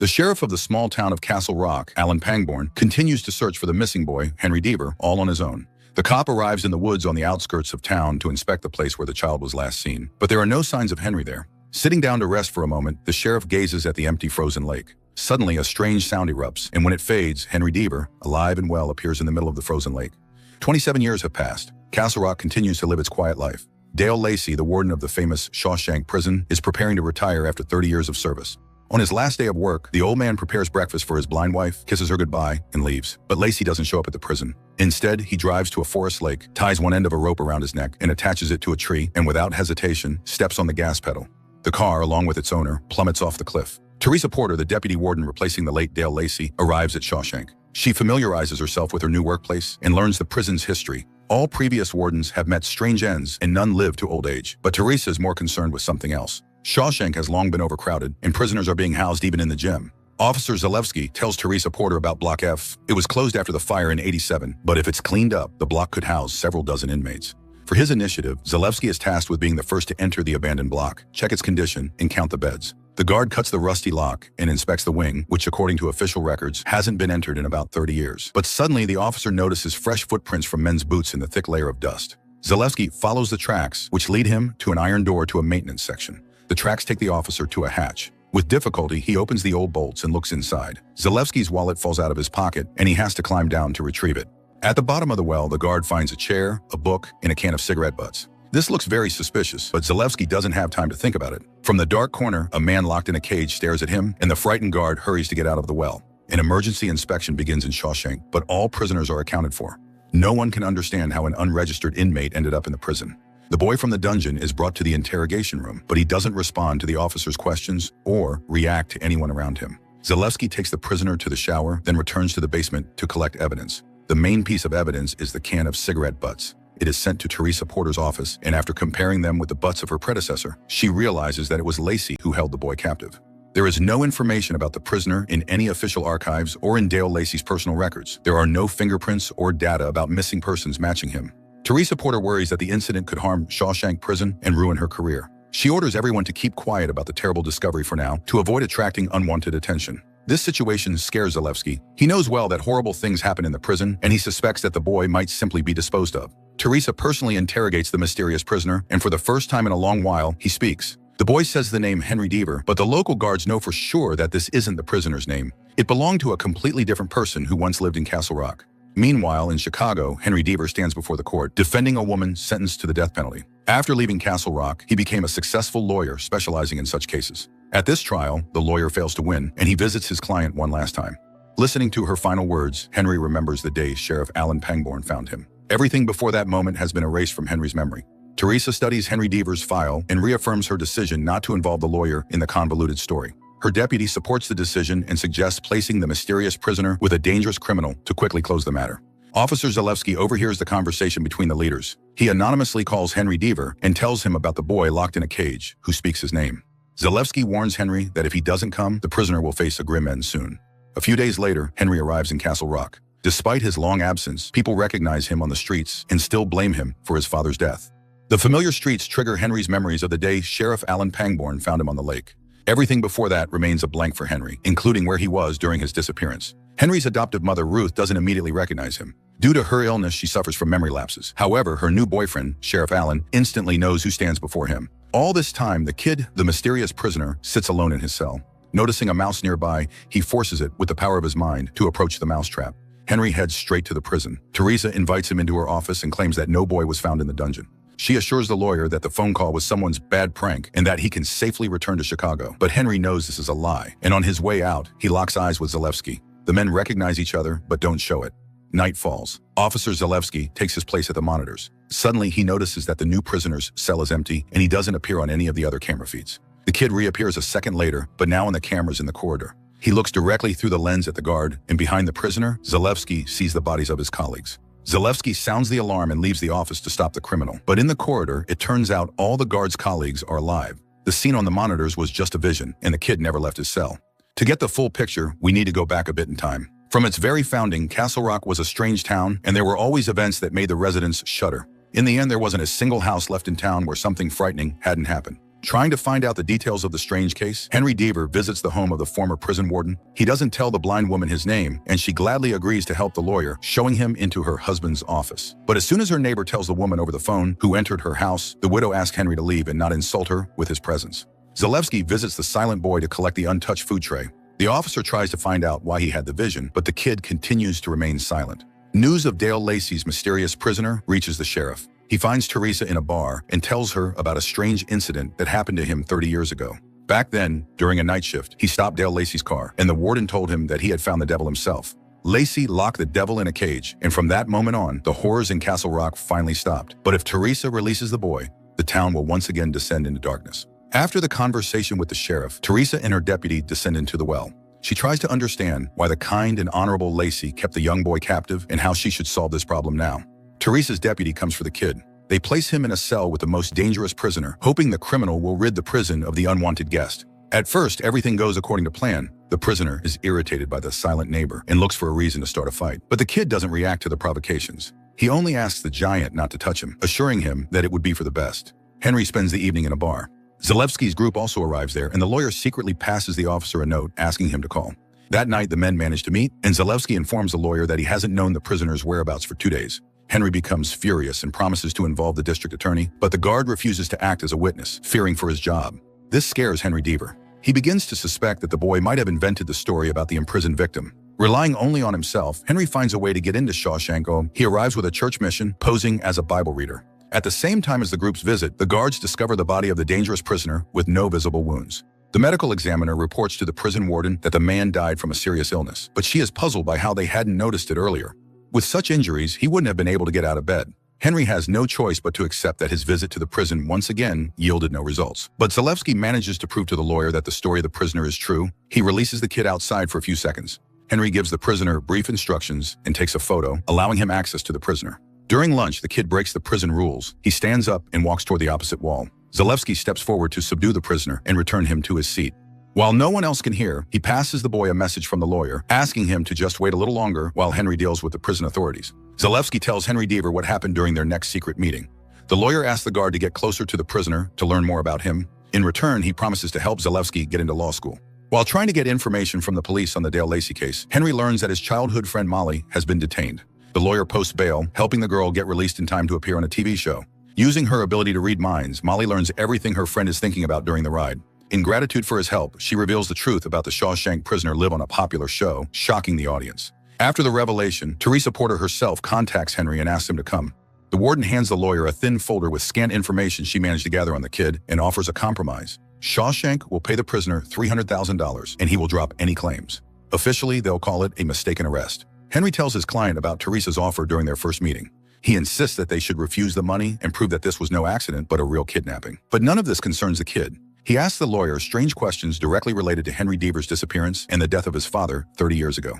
The sheriff of the small town of Castle Rock, Alan Pangborn, continues to search for the missing boy, Henry Deaver, all on his own. The cop arrives in the woods on the outskirts of town to inspect the place where the child was last seen, but there are no signs of Henry there. Sitting down to rest for a moment, the sheriff gazes at the empty frozen lake. Suddenly, a strange sound erupts, and when it fades, Henry Deaver, alive and well, appears in the middle of the frozen lake. 27 years have passed. Castle Rock continues to live its quiet life. Dale Lacey, the warden of the famous Shawshank prison, is preparing to retire after 30 years of service. On his last day of work, the old man prepares breakfast for his blind wife, kisses her goodbye, and leaves. But Lacey doesn't show up at the prison. Instead, he drives to a forest lake, ties one end of a rope around his neck, and attaches it to a tree, and without hesitation, steps on the gas pedal. The car, along with its owner, plummets off the cliff. Teresa Porter, the deputy warden replacing the late Dale Lacey, arrives at Shawshank. She familiarizes herself with her new workplace and learns the prison's history. All previous wardens have met strange ends, and none live to old age. But Teresa is more concerned with something else. Shawshank has long been overcrowded, and prisoners are being housed even in the gym. Officer Zalewski tells Teresa Porter about Block F. It was closed after the fire in '87, but if it's cleaned up, the block could house several dozen inmates. For his initiative, Zalewski is tasked with being the first to enter the abandoned block, check its condition, and count the beds. The guard cuts the rusty lock and inspects the wing, which according to official records, hasn't been entered in about 30 years. But suddenly, the officer notices fresh footprints from men's boots in the thick layer of dust. Zalewski follows the tracks, which lead him to an iron door to a maintenance section. The tracks take the officer to a hatch. With difficulty, he opens the old bolts and looks inside. Zalewski's wallet falls out of his pocket, and he has to climb down to retrieve it. At the bottom of the well, the guard finds a chair, a book, and a can of cigarette butts. This looks very suspicious, but Zalewski doesn't have time to think about it. From the dark corner, a man locked in a cage stares at him, and the frightened guard hurries to get out of the well. An emergency inspection begins in Shawshank, but all prisoners are accounted for. No one can understand how an unregistered inmate ended up in the prison. The boy from the dungeon is brought to the interrogation room, but he doesn't respond to the officer's questions or react to anyone around him. Zalewski takes the prisoner to the shower, then returns to the basement to collect evidence. The main piece of evidence is the can of cigarette butts. It is sent to Teresa Porter's office, and after comparing them with the butts of her predecessor, she realizes that it was Lacey who held the boy captive. There is no information about the prisoner in any official archives or in Dale Lacey's personal records. There are no fingerprints or data about missing persons matching him. Teresa Porter worries that the incident could harm Shawshank Prison and ruin her career. She orders everyone to keep quiet about the terrible discovery for now, to avoid attracting unwanted attention. This situation scares Zalewski. He knows well that horrible things happen in the prison, and he suspects that the boy might simply be disposed of. Teresa personally interrogates the mysterious prisoner, and for the first time in a long while, he speaks. The boy says the name Henry Deaver, but the local guards know for sure that this isn't the prisoner's name. It belonged to a completely different person who once lived in Castle Rock. Meanwhile, in Chicago, Henry Deaver stands before the court, defending a woman sentenced to the death penalty. After leaving Castle Rock, he became a successful lawyer specializing in such cases. At this trial, the lawyer fails to win, and he visits his client one last time. Listening to her final words, Henry remembers the day Sheriff Alan Pangborn found him. Everything before that moment has been erased from Henry's memory. Teresa studies Henry Deaver's file and reaffirms her decision not to involve the lawyer in the convoluted story. Her deputy supports the decision and suggests placing the mysterious prisoner with a dangerous criminal to quickly close the matter. Officer Zalewski overhears the conversation between the leaders. He anonymously calls Henry Deaver and tells him about the boy locked in a cage who speaks his name. Zalewski warns Henry that if he doesn't come, the prisoner will face a grim end soon. A few days later, Henry arrives in Castle Rock. Despite his long absence, people recognize him on the streets and still blame him for his father's death. The familiar streets trigger Henry's memories of the day Sheriff Alan Pangborn found him on the lake. Everything before that remains a blank for Henry, including where he was during his disappearance. Henry's adoptive mother, Ruth, doesn't immediately recognize him. Due to her illness, she suffers from memory lapses. However, her new boyfriend, Sheriff Alan, instantly knows who stands before him. All this time, the kid, the mysterious prisoner, sits alone in his cell. Noticing a mouse nearby, he forces it, with the power of his mind, to approach the mousetrap. Henry heads straight to the prison. Teresa invites him into her office and claims that no boy was found in the dungeon. She assures the lawyer that the phone call was someone's bad prank and that he can safely return to Chicago. But Henry knows this is a lie, and on his way out, he locks eyes with Zalewski. The men recognize each other, but don't show it. Night falls. Officer Zalewski takes his place at the monitors. Suddenly, he notices that the new prisoner's cell is empty, and he doesn't appear on any of the other camera feeds. The kid reappears a second later, but now on the cameras in the corridor. He looks directly through the lens at the guard, and behind the prisoner, Zalewski sees the bodies of his colleagues. Zalewski sounds the alarm and leaves the office to stop the criminal. But in the corridor, it turns out all the guard's colleagues are alive. The scene on the monitors was just a vision, and the kid never left his cell. To get the full picture, we need to go back a bit in time. From its very founding, Castle Rock was a strange town, and there were always events that made the residents shudder. In the end, there wasn't a single house left in town where something frightening hadn't happened. Trying to find out the details of the strange case, Henry Deaver visits the home of the former prison warden. He doesn't tell the blind woman his name, and she gladly agrees to help the lawyer, showing him into her husband's office. But as soon as her neighbor tells the woman over the phone who entered her house, the widow asks Henry to leave and not insult her with his presence. Zalewski visits the silent boy to collect the untouched food tray. The officer tries to find out why he had the vision, but the kid continues to remain silent. News of Dale Lacey's mysterious prisoner reaches the sheriff. He finds Teresa in a bar and tells her about a strange incident that happened to him 30 years ago. Back then, during a night shift, he stopped Dale Lacey's car, and the warden told him that he had found the devil himself. Lacey locked the devil in a cage, and from that moment on, the horrors in Castle Rock finally stopped. But if Teresa releases the boy, the town will once again descend into darkness. After the conversation with the sheriff, Teresa and her deputy descend into the well. She tries to understand why the kind and honorable Lacey kept the young boy captive and how she should solve this problem now. Teresa's deputy comes for the kid. They place him in a cell with the most dangerous prisoner, hoping the criminal will rid the prison of the unwanted guest. At first, everything goes according to plan. The prisoner is irritated by the silent neighbor and looks for a reason to start a fight. But the kid doesn't react to the provocations. He only asks the giant not to touch him, assuring him that it would be for the best. Henry spends the evening in a bar. Zalewski's group also arrives there, and the lawyer secretly passes the officer a note asking him to call. That night, the men manage to meet, and Zalewski informs the lawyer that he hasn't known the prisoner's whereabouts for 2 days. Henry becomes furious and promises to involve the district attorney, but the guard refuses to act as a witness, fearing for his job. This scares Henry Deaver. He begins to suspect that the boy might have invented the story about the imprisoned victim. Relying only on himself, Henry finds a way to get into Shawshank. He arrives with a church mission, posing as a Bible reader. At the same time as the group's visit, the guards discover the body of the dangerous prisoner with no visible wounds. The medical examiner reports to the prison warden that the man died from a serious illness, but she is puzzled by how they hadn't noticed it earlier. With such injuries, he wouldn't have been able to get out of bed. Henry has no choice but to accept that his visit to the prison once again yielded no results. But Zalewski manages to prove to the lawyer that the story of the prisoner is true. He releases the kid outside for a few seconds. Henry gives the prisoner brief instructions and takes a photo, allowing him access to the prisoner. During lunch, the kid breaks the prison rules. He stands up and walks toward the opposite wall. Zalewski steps forward to subdue the prisoner and return him to his seat. While no one else can hear, he passes the boy a message from the lawyer, asking him to just wait a little longer while Henry deals with the prison authorities. Zalewski tells Henry Deaver what happened during their next secret meeting. The lawyer asks the guard to get closer to the prisoner to learn more about him. In return, he promises to help Zalewski get into law school. While trying to get information from the police on the Dale Lacey case, Henry learns that his childhood friend Molly has been detained. The lawyer posts bail, helping the girl get released in time to appear on a TV show. Using her ability to read minds, Molly learns everything her friend is thinking about during the ride. In gratitude for his help, she reveals the truth about the Shawshank prisoner live on a popular show, shocking the audience. After the revelation, Teresa Porter herself contacts Henry and asks him to come. The warden hands the lawyer a thin folder with scant information she managed to gather on the kid and offers a compromise. Shawshank will pay the prisoner $300,000 and he will drop any claims. Officially, they'll call it a mistaken arrest. Henry tells his client about Teresa's offer during their first meeting. He insists that they should refuse the money and prove that this was no accident but a real kidnapping. But none of this concerns the kid. He asks the lawyer strange questions directly related to Henry Deaver's disappearance and the death of his father 30 years ago.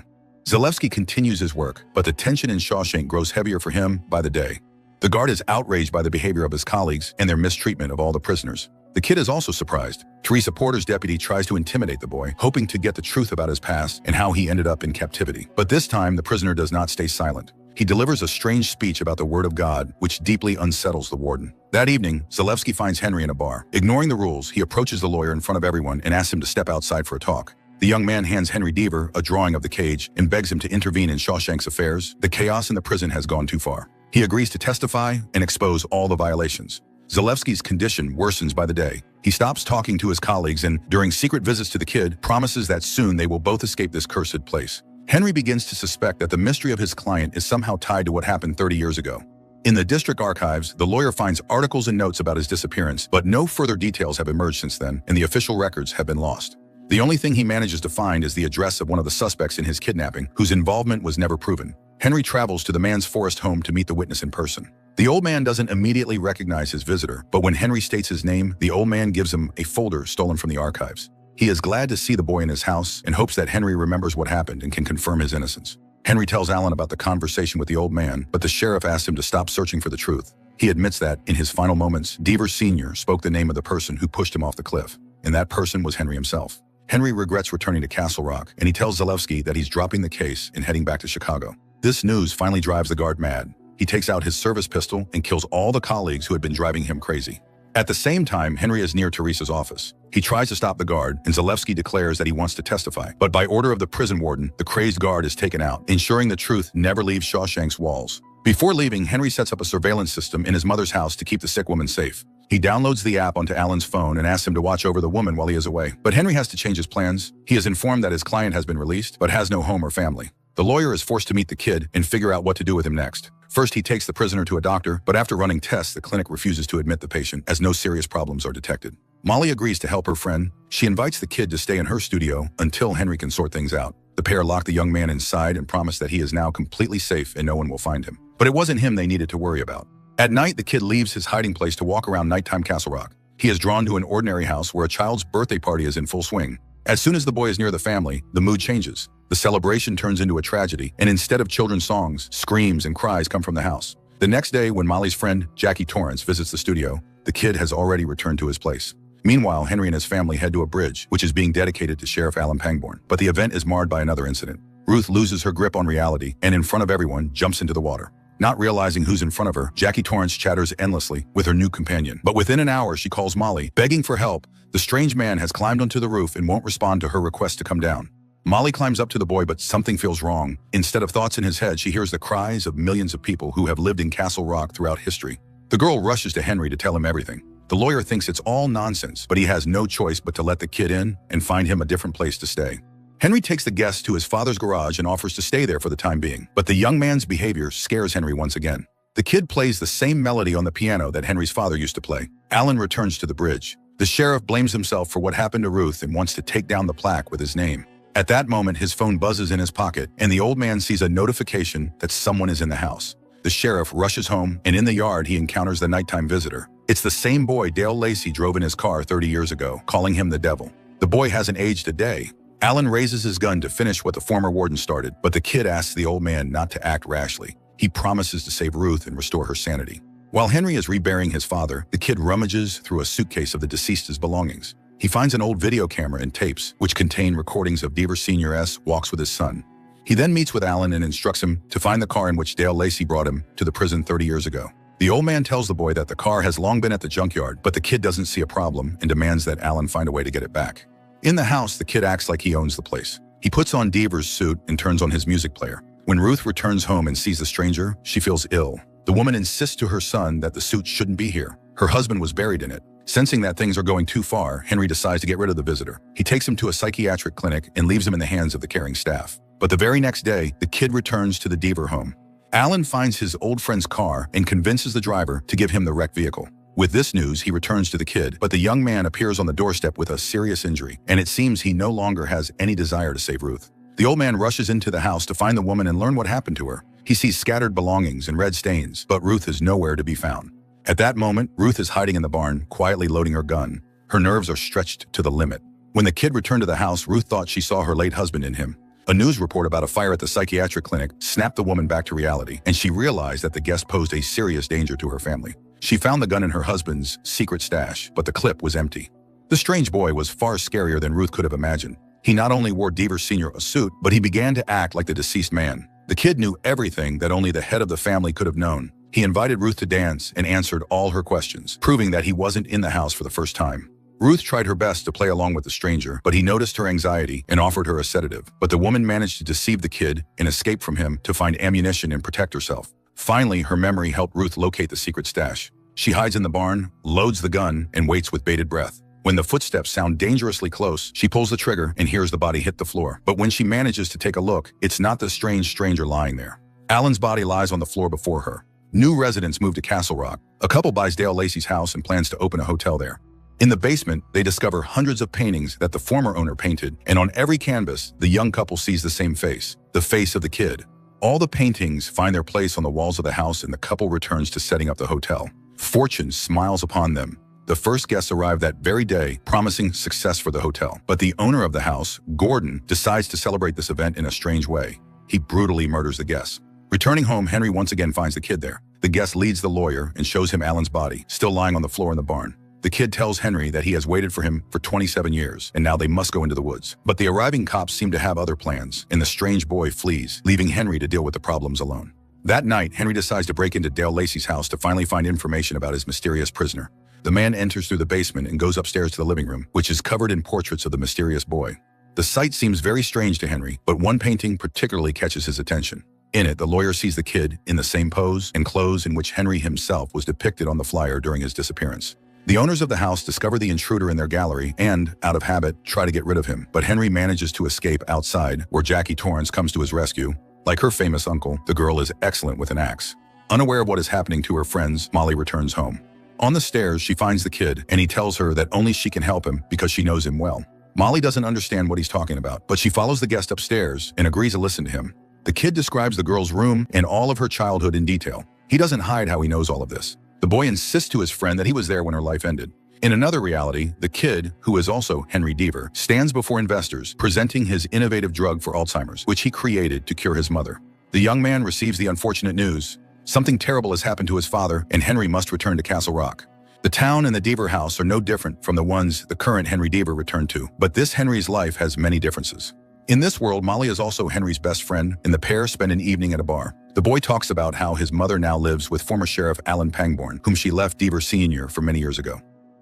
Zalewski continues his work, but the tension in Shawshank grows heavier for him by the day. The guard is outraged by the behavior of his colleagues and their mistreatment of all the prisoners. The kid is also surprised. Teresa Porter's deputy tries to intimidate the boy, hoping to get the truth about his past and how he ended up in captivity. But this time, the prisoner does not stay silent. He delivers a strange speech about the word of God, which deeply unsettles the warden. That evening, Zalewski finds Henry in a bar. Ignoring the rules, he approaches the lawyer in front of everyone and asks him to step outside for a talk. The young man hands Henry Deaver a drawing of the cage and begs him to intervene in Shawshank's affairs. The chaos in the prison has gone too far. He agrees to testify and expose all the violations. Zalewski's condition worsens by the day. He stops talking to his colleagues and, during secret visits to the kid, promises that soon they will both escape this cursed place. Henry begins to suspect that the mystery of his client is somehow tied to what happened 30 years ago. In the district archives, the lawyer finds articles and notes about his disappearance, but no further details have emerged since then, and the official records have been lost. The only thing he manages to find is the address of one of the suspects in his kidnapping, whose involvement was never proven. Henry travels to the man's forest home to meet the witness in person. The old man doesn't immediately recognize his visitor, but when Henry states his name, the old man gives him a folder stolen from the archives. He is glad to see the boy in his house and hopes that Henry remembers what happened and can confirm his innocence. Henry tells Alan about the conversation with the old man, but the sheriff asks him to stop searching for the truth. He admits that, in his final moments, Deaver Sr. spoke the name of the person who pushed him off the cliff, and that person was Henry himself. Henry regrets returning to Castle Rock, and he tells Zalewski that he's dropping the case and heading back to Chicago. This news finally drives the guard mad. He takes out his service pistol and kills all the colleagues who had been driving him crazy. At the same time, Henry is near Teresa's office. He tries to stop the guard, and Zalewski declares that he wants to testify. But by order of the prison warden, the crazed guard is taken out, ensuring the truth never leaves Shawshank's walls. Before leaving, Henry sets up a surveillance system in his mother's house to keep the sick woman safe. He downloads the app onto Alan's phone and asks him to watch over the woman while he is away. But Henry has to change his plans. He is informed that his client has been released, but has no home or family. The lawyer is forced to meet the kid and figure out what to do with him next. First, he takes the prisoner to a doctor, but after running tests, the clinic refuses to admit the patient as no serious problems are detected. Molly agrees to help her friend. She invites the kid to stay in her studio until Henry can sort things out. The pair lock the young man inside and promise that he is now completely safe and no one will find him. But it wasn't him they needed to worry about. At night, the kid leaves his hiding place to walk around nighttime Castle Rock. He is drawn to an ordinary house where a child's birthday party is in full swing. As soon as the boy is near the family, the mood changes. The celebration turns into a tragedy, and instead of children's songs, screams and cries come from the house. The next day, when Molly's friend, Jackie Torrance, visits the studio, the kid has already returned to his place. Meanwhile, Henry and his family head to a bridge, which is being dedicated to Sheriff Alan Pangborn. But the event is marred by another incident. Ruth loses her grip on reality, and in front of everyone, jumps into the water. Not realizing who's in front of her, Jackie Torrance chatters endlessly with her new companion. But within an hour, she calls Molly, begging for help. The strange man has climbed onto the roof and won't respond to her request to come down. Molly climbs up to the boy, but something feels wrong. Instead of thoughts in his head, she hears the cries of millions of people who have lived in Castle Rock throughout history. The girl rushes to Henry to tell him everything. The lawyer thinks it's all nonsense, but he has no choice but to let the kid in and find him a different place to stay. Henry takes the guest to his father's garage and offers to stay there for the time being. But the young man's behavior scares Henry once again. The kid plays the same melody on the piano that Henry's father used to play. Alan returns to the bridge. The sheriff blames himself for what happened to Ruth and wants to take down the plaque with his name. At that moment, his phone buzzes in his pocket, and the old man sees a notification that someone is in the house. The sheriff rushes home, and in the yard, he encounters the nighttime visitor. It's the same boy Dale Lacey drove in his car 30 years ago, calling him the devil. The boy hasn't aged a day. Alan raises his gun to finish what the former warden started, but the kid asks the old man not to act rashly. He promises to save Ruth and restore her sanity. While Henry is reburying his father, the kid rummages through a suitcase of the deceased's belongings. He finds an old video camera and tapes, which contain recordings of Deaver Sr.'s walks with his son. He then meets with Alan and instructs him to find the car in which Dale Lacey brought him to the prison 30 years ago. The old man tells the boy that the car has long been at the junkyard, but the kid doesn't see a problem and demands that Alan find a way to get it back. In the house, the kid acts like he owns the place. He puts on Deaver's suit and turns on his music player. When Ruth returns home and sees the stranger, she feels ill. The woman insists to her son that the suit shouldn't be here. Her husband was buried in it. Sensing that things are going too far, Henry decides to get rid of the visitor. He takes him to a psychiatric clinic and leaves him in the hands of the caring staff. But the very next day, the kid returns to the Deaver home. Alan finds his old friend's car and convinces the driver to give him the wrecked vehicle. With this news, he returns to the kid, but the young man appears on the doorstep with a serious injury, and it seems he no longer has any desire to save Ruth. The old man rushes into the house to find the woman and learn what happened to her. He sees scattered belongings and red stains, but Ruth is nowhere to be found. At that moment, Ruth is hiding in the barn, quietly loading her gun. Her nerves are stretched to the limit. When the kid returned to the house, Ruth thought she saw her late husband in him. A news report about a fire at the psychiatric clinic snapped the woman back to reality, and she realized that the guest posed a serious danger to her family. She found the gun in her husband's secret stash, but the clip was empty. The strange boy was far scarier than Ruth could have imagined. He not only wore Deaver Sr. a suit, but he began to act like the deceased man. The kid knew everything that only the head of the family could have known. He invited Ruth to dance and answered all her questions, proving that he wasn't in the house for the first time. Ruth tried her best to play along with the stranger, but he noticed her anxiety and offered her a sedative. But the woman managed to deceive the kid and escape from him to find ammunition and protect herself. Finally, her memory helped Ruth locate the secret stash. She hides in the barn, loads the gun, and waits with bated breath. When the footsteps sound dangerously close, she pulls the trigger and hears the body hit the floor. But when she manages to take a look, it's not the strange stranger lying there. Alan's body lies on the floor before her. New residents move to Castle Rock. A couple buys Dale Lacey's house and plans to open a hotel there. In the basement, they discover hundreds of paintings that the former owner painted, and on every canvas, the young couple sees the same face, the face of the kid. All the paintings find their place on the walls of the house, and the couple returns to setting up the hotel. Fortune smiles upon them. The first guests arrive that very day, promising success for the hotel. But the owner of the house, Gordon, decides to celebrate this event in a strange way. He brutally murders the guests. Returning home, Henry once again finds the kid there. The guest leads the lawyer and shows him Alan's body, still lying on the floor in the barn. The kid tells Henry that he has waited for him for 27 years, and now they must go into the woods. But the arriving cops seem to have other plans, and the strange boy flees, leaving Henry to deal with the problems alone. That night, Henry decides to break into Dale Lacey's house to finally find information about his mysterious prisoner. The man enters through the basement and goes upstairs to the living room, which is covered in portraits of the mysterious boy. The sight seems very strange to Henry, but one painting particularly catches his attention. In it, the lawyer sees the kid in the same pose and clothes in which Henry himself was depicted on the flyer during his disappearance. The owners of the house discover the intruder in their gallery and, out of habit, try to get rid of him, but Henry manages to escape outside, where Jackie Torrance comes to his rescue. Like her famous uncle, the girl is excellent with an axe. Unaware of what is happening to her friends, Molly returns home. On the stairs, she finds the kid, and he tells her that only she can help him because she knows him well. Molly doesn't understand what he's talking about, but she follows the guest upstairs and agrees to listen to him. The kid describes the girl's room and all of her childhood in detail. He doesn't hide how he knows all of this. The boy insists to his friend that he was there when her life ended. In another reality, the kid, who is also Henry Deaver, stands before investors, presenting his innovative drug for Alzheimer's, which he created to cure his mother. The young man receives the unfortunate news. Something terrible has happened to his father, and Henry must return to Castle Rock. The town and the Deaver house are no different from the ones the current Henry Deaver returned to, but this Henry's life has many differences. In this world, Molly is also Henry's best friend, and the pair spend an evening at a bar. The boy talks about how his mother now lives with former Sheriff Alan Pangborn, whom she left Deaver Sr. for many years ago.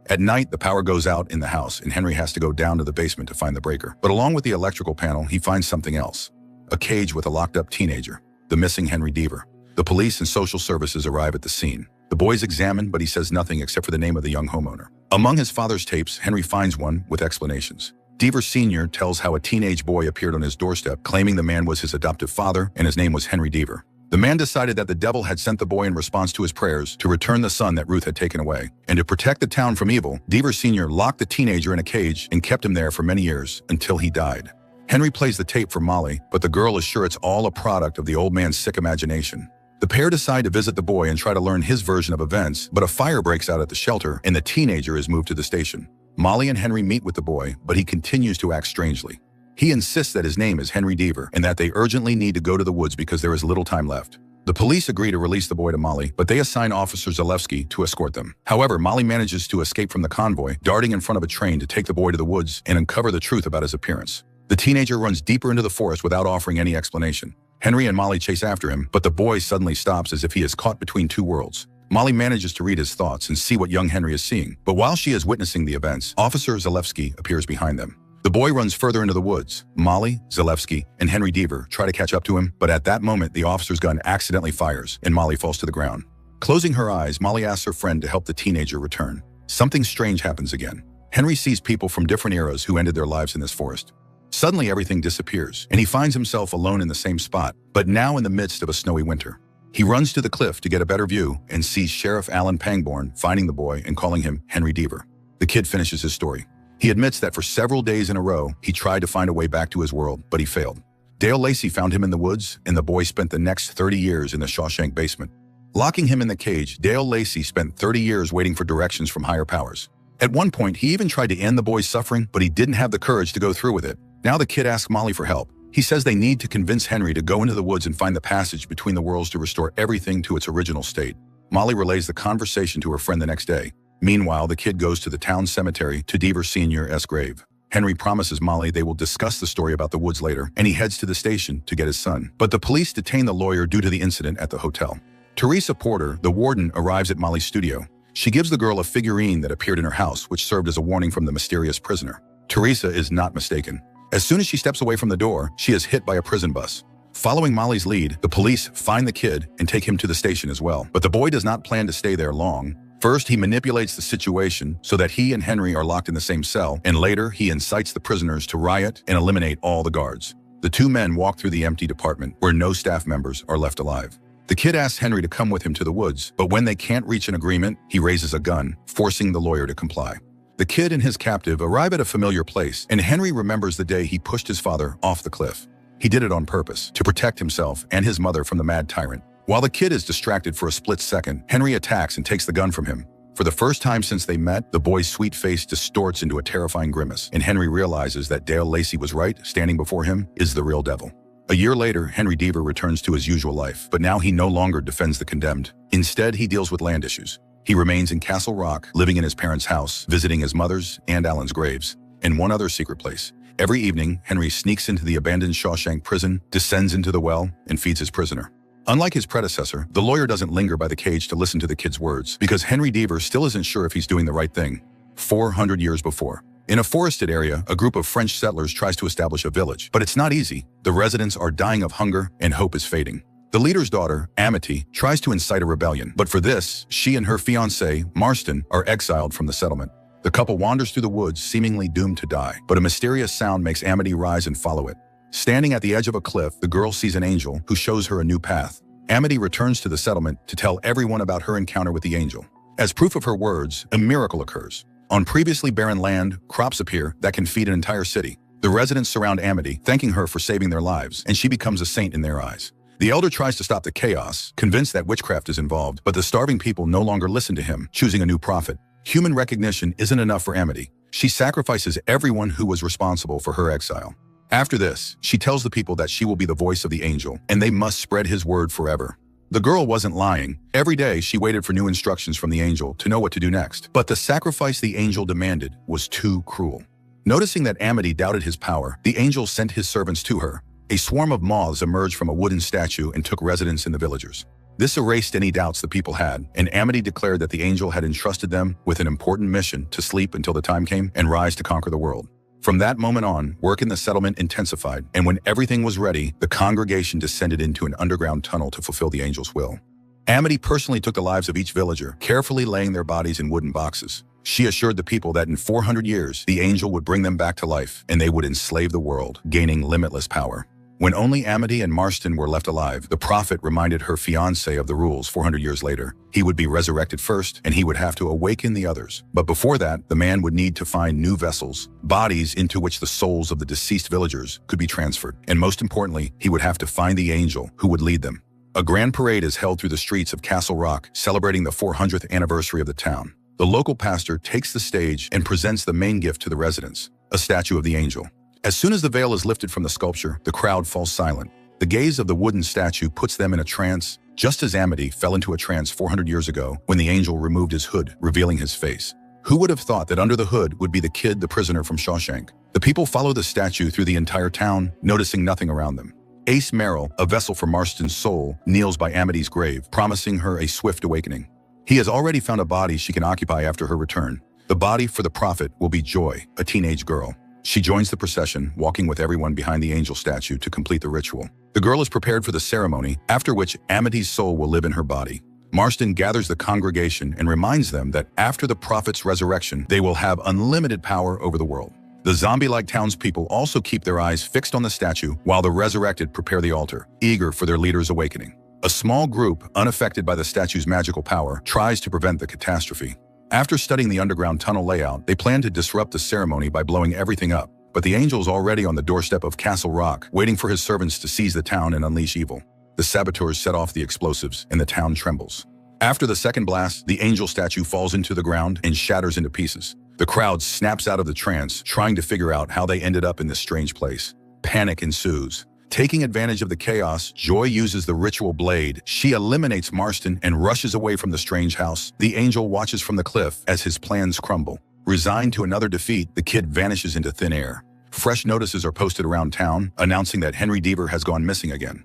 At night, the power goes out in the house, and Henry has to go down to the basement to find the breaker. But along with the electrical panel, he finds something else. A cage with a locked-up teenager, the missing Henry Deaver. The police and social services arrive at the scene. The boy is examined, but he says nothing except for the name of the young homeowner. Among his father's tapes, Henry finds one with explanations. Deaver Sr. tells how a teenage boy appeared on his doorstep, claiming the man was his adoptive father and his name was Henry Deaver. The man decided that the devil had sent the boy in response to his prayers to return the son that Ruth had taken away. And to protect the town from evil, Deaver Sr. locked the teenager in a cage and kept him there for many years until he died. Henry plays the tape for Molly, but the girl is sure it's all a product of the old man's sick imagination. The pair decide to visit the boy and try to learn his version of events, but a fire breaks out at the shelter and the teenager is moved to the station. Molly and Henry meet with the boy, but he continues to act strangely. He insists that his name is Henry Deaver and that they urgently need to go to the woods because there is little time left. The police agree to release the boy to Molly, but they assign Officer Zalewski to escort them. However, Molly manages to escape from the convoy, darting in front of a train to take the boy to the woods and uncover the truth about his appearance. The teenager runs deeper into the forest without offering any explanation. Henry and Molly chase after him, but the boy suddenly stops as if he is caught between two worlds. Molly manages to read his thoughts and see what young Henry is seeing, but while she is witnessing the events, Officer Zalewski appears behind them. The boy runs further into the woods. Molly, Zalewski, and Henry Deaver try to catch up to him, but at that moment, the officer's gun accidentally fires, and Molly falls to the ground. Closing her eyes, Molly asks her friend to help the teenager return. Something strange happens again. Henry sees people from different eras who ended their lives in this forest. Suddenly, everything disappears, and he finds himself alone in the same spot, but now in the midst of a snowy winter. He runs to the cliff to get a better view and sees Sheriff Alan Pangborn finding the boy and calling him Henry Deaver. The kid finishes his story. He admits that for several days in a row, he tried to find a way back to his world, but he failed. Dale Lacey found him in the woods, and the boy spent the next 30 years in the Shawshank basement. Locking him in the cage, Dale Lacey spent 30 years waiting for directions from higher powers. At one point, he even tried to end the boy's suffering, but he didn't have the courage to go through with it. Now the kid asks Molly for help. He says they need to convince Henry to go into the woods and find the passage between the worlds to restore everything to its original state. Molly relays the conversation to her friend the next day. Meanwhile, the kid goes to the town cemetery to Deaver Sr.'s grave. Henry promises Molly they will discuss the story about the woods later, and he heads to the station to get his son. But the police detain the lawyer due to the incident at the hotel. Teresa Porter, the warden, arrives at Molly's studio. She gives the girl a figurine that appeared in her house, which served as a warning from the mysterious prisoner. Teresa is not mistaken. As soon as she steps away from the door, she is hit by a prison bus. Following Molly's lead, the police find the kid and take him to the station as well. But the boy does not plan to stay there long. First, he manipulates the situation so that he and Henry are locked in the same cell, and later he incites the prisoners to riot and eliminate all the guards. The two men walk through the empty department where no staff members are left alive. The kid asks Henry to come with him to the woods, but when they can't reach an agreement, he raises a gun, forcing the lawyer to comply. The kid and his captive arrive at a familiar place, and Henry remembers the day he pushed his father off the cliff. He did it on purpose, to protect himself and his mother from the mad tyrant. While the kid is distracted for a split second, Henry attacks and takes the gun from him. For the first time since they met, the boy's sweet face distorts into a terrifying grimace, and Henry realizes that Dale Lacey was right. Standing before him is the real devil. A year later, Henry Deaver returns to his usual life, but now he no longer defends the condemned. Instead, he deals with land issues. He remains in Castle Rock, living in his parents' house, visiting his mother's and Alan's graves, and one other secret place. Every evening, Henry sneaks into the abandoned Shawshank prison, descends into the well, and feeds his prisoner. Unlike his predecessor, the lawyer doesn't linger by the cage to listen to the kid's words because Henry Deaver still isn't sure if he's doing the right thing. 400 years before. In a forested area, a group of French settlers tries to establish a village, but it's not easy. The residents are dying of hunger and hope is fading. The leader's daughter, Amity, tries to incite a rebellion, but for this, she and her fiancé, Marston, are exiled from the settlement. The couple wanders through the woods, seemingly doomed to die, but a mysterious sound makes Amity rise and follow it. Standing at the edge of a cliff, the girl sees an angel who shows her a new path. Amity returns to the settlement to tell everyone about her encounter with the angel. As proof of her words, a miracle occurs. On previously barren land, crops appear that can feed an entire city. The residents surround Amity, thanking her for saving their lives, and she becomes a saint in their eyes. The elder tries to stop the chaos, convinced that witchcraft is involved, but the starving people no longer listen to him, choosing a new prophet. Human recognition isn't enough for Amity. She sacrifices everyone who was responsible for her exile. After this, she tells the people that she will be the voice of the angel, and they must spread his word forever. The girl wasn't lying. Every day, she waited for new instructions from the angel to know what to do next. But the sacrifice the angel demanded was too cruel. Noticing that Amity doubted his power, the angel sent his servants to her. A swarm of moths emerged from a wooden statue and took residence in the villagers. This erased any doubts the people had, and Amity declared that the angel had entrusted them with an important mission to sleep until the time came and rise to conquer the world. From that moment on, work in the settlement intensified, and when everything was ready, the congregation descended into an underground tunnel to fulfill the angel's will. Amity personally took the lives of each villager, carefully laying their bodies in wooden boxes. She assured the people that in 400 years, the angel would bring them back to life, and they would enslave the world, gaining limitless power. When only Amity and Marston were left alive, the prophet reminded her fiancé of the rules 400 years later. He would be resurrected first, and he would have to awaken the others. But before that, the man would need to find new vessels, bodies into which the souls of the deceased villagers could be transferred. And most importantly, he would have to find the angel who would lead them. A grand parade is held through the streets of Castle Rock, celebrating the 400th anniversary of the town. The local pastor takes the stage and presents the main gift to the residents, a statue of the angel. As soon as the veil is lifted from the sculpture, the crowd falls silent. The gaze of the wooden statue puts them in a trance, just as Amity fell into a trance 400 years ago when the angel removed his hood, revealing his face. Who would have thought that under the hood would be the kid, the prisoner from Shawshank? The people follow the statue through the entire town, noticing nothing around them. Ace Merrill, a vessel for Marston's soul, kneels by Amity's grave, promising her a swift awakening. He has already found a body she can occupy after her return. The body for the prophet will be Joy, a teenage girl. She joins the procession, walking with everyone behind the angel statue to complete the ritual. The girl is prepared for the ceremony, after which Amity's soul will live in her body. Marston gathers the congregation and reminds them that after the prophet's resurrection, they will have unlimited power over the world. The zombie-like townspeople also keep their eyes fixed on the statue while the resurrected prepare the altar, eager for their leader's awakening. A small group, unaffected by the statue's magical power, tries to prevent the catastrophe. After studying the underground tunnel layout, they plan to disrupt the ceremony by blowing everything up. But the angel's already on the doorstep of Castle Rock, waiting for his servants to seize the town and unleash evil. The saboteurs set off the explosives, and the town trembles. After the second blast, the angel statue falls into the ground and shatters into pieces. The crowd snaps out of the trance, trying to figure out how they ended up in this strange place. Panic ensues. Taking advantage of the chaos, Joy uses the ritual blade. She eliminates Marston and rushes away from the strange house. The angel watches from the cliff as his plans crumble. Resigned to another defeat, the kid vanishes into thin air. Fresh notices are posted around town, announcing that Henry Deaver has gone missing again.